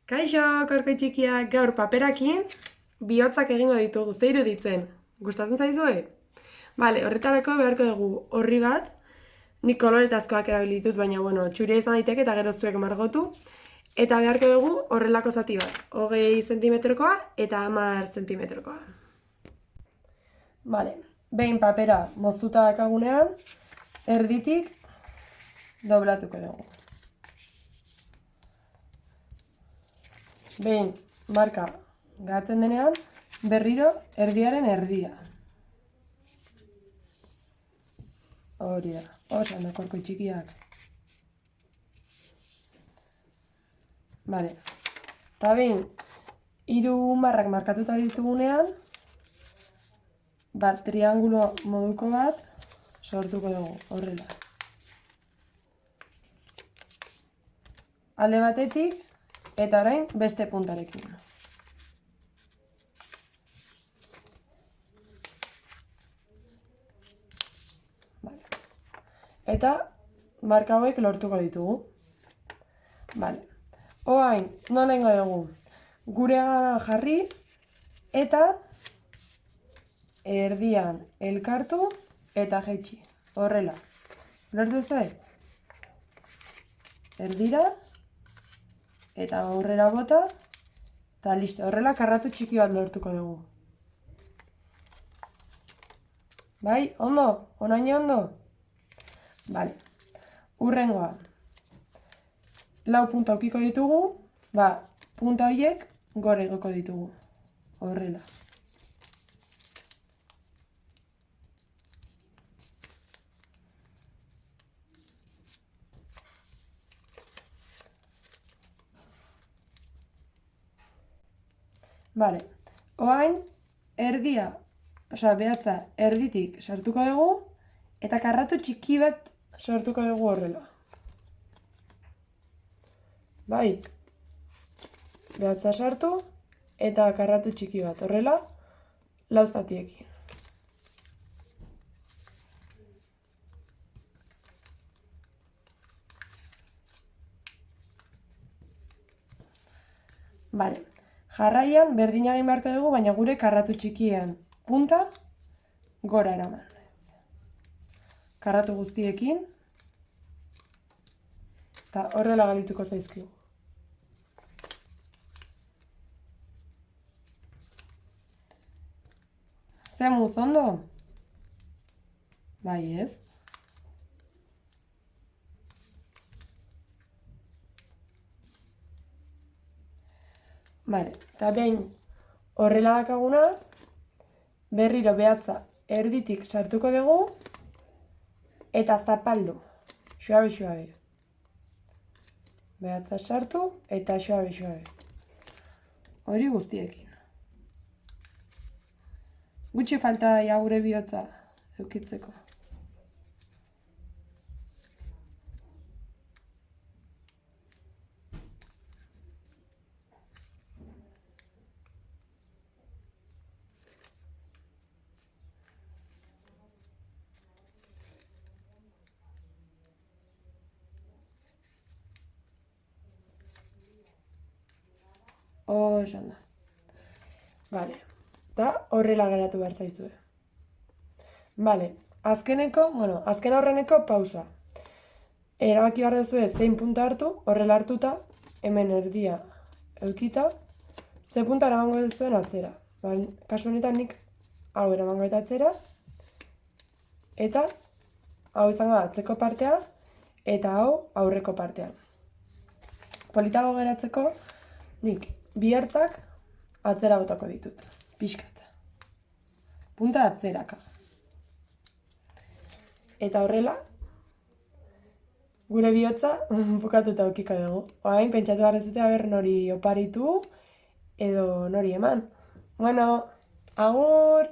Kaixo, korko txikiak, gaur paperakin bihotzak egingo ditugu, ze iruditzen. Gustatzen zaizue? Bale, horretarako beharko dugu orri bat, nik koloretazkoak erabili ditut, baina bueno, txuria izan daiteke eta gero zuek margotu. Eta beharko dugu horrelako zati bat, 20 zentimetrokoa eta 10 zentimetrokoa. Bale, behin papera moztuta dakagunean, erditik doblatuko dugu. Behin marka gatzen denean, berriro erdiaren erdia. Hori da, oso ondo korko txikiak. Bale, eta behin, 3 marrak markatuta ditugunean, triangulo moduko bat sortuko dugu, horrela. Alde batetik, eta orain beste puntarekin. Vale. Eta marka hauek lortuko ditugu. Vale. Orain, nola ingo dugu? Guregana jarri eta erdian elkartu eta jaitsi. Horrela. Lortu ez da? Erdira eta aurrera bota, eta listo, horrela karratu txiki bat lortuko dugu. Bai, ondo? Onaino ondo? Bale, urrengoa. 4 punta aukiko ditugu, punta horiek gore egoko ditugu. Horrela. Bale, orain erdia, behatza erditik sartuko dugu eta karratu txiki bat sortuko dugu horrela. Bai, behatza sartu eta karratu txiki bat horrela, 4 zatiekin. Bale. Jarraian berdina egin beharko dugu, baina gure karratu txikien punta gora eraman. Karratu guztiekin eta horrela galituko zaizkigu. Zer muz ondo? Bai ez. Bale, eta behin horrela dakaguna, berriro behatza erditik sartuko dugu, eta zapaldu, suabe. Behatza sartu, eta suabe. Hori guztiekin. Gutxi falta daia gure bihotza eukitzeko. Oso ondo. Bale, eta horrela geratu behar zaizue. Bale, azken aurreneko pausa. Erabaki behar duzue zein punta hartu, horrela hartuta, hemen erdia eukita, ze punta eramango duzuen atzera. Kasu honetan nik hau eramango eta atzera, eta hau izango da atzeko partea, eta hau aurreko partea. Politago geratzeko, nik bi ertzak atzera botako ditut, pixkat. Punta atzeraka. Eta horrela, gure bihotza bukatuta aukiko dugu. Orain pentsatu behar duzute aber nori oparitu edo nori eman. Bueno, agur!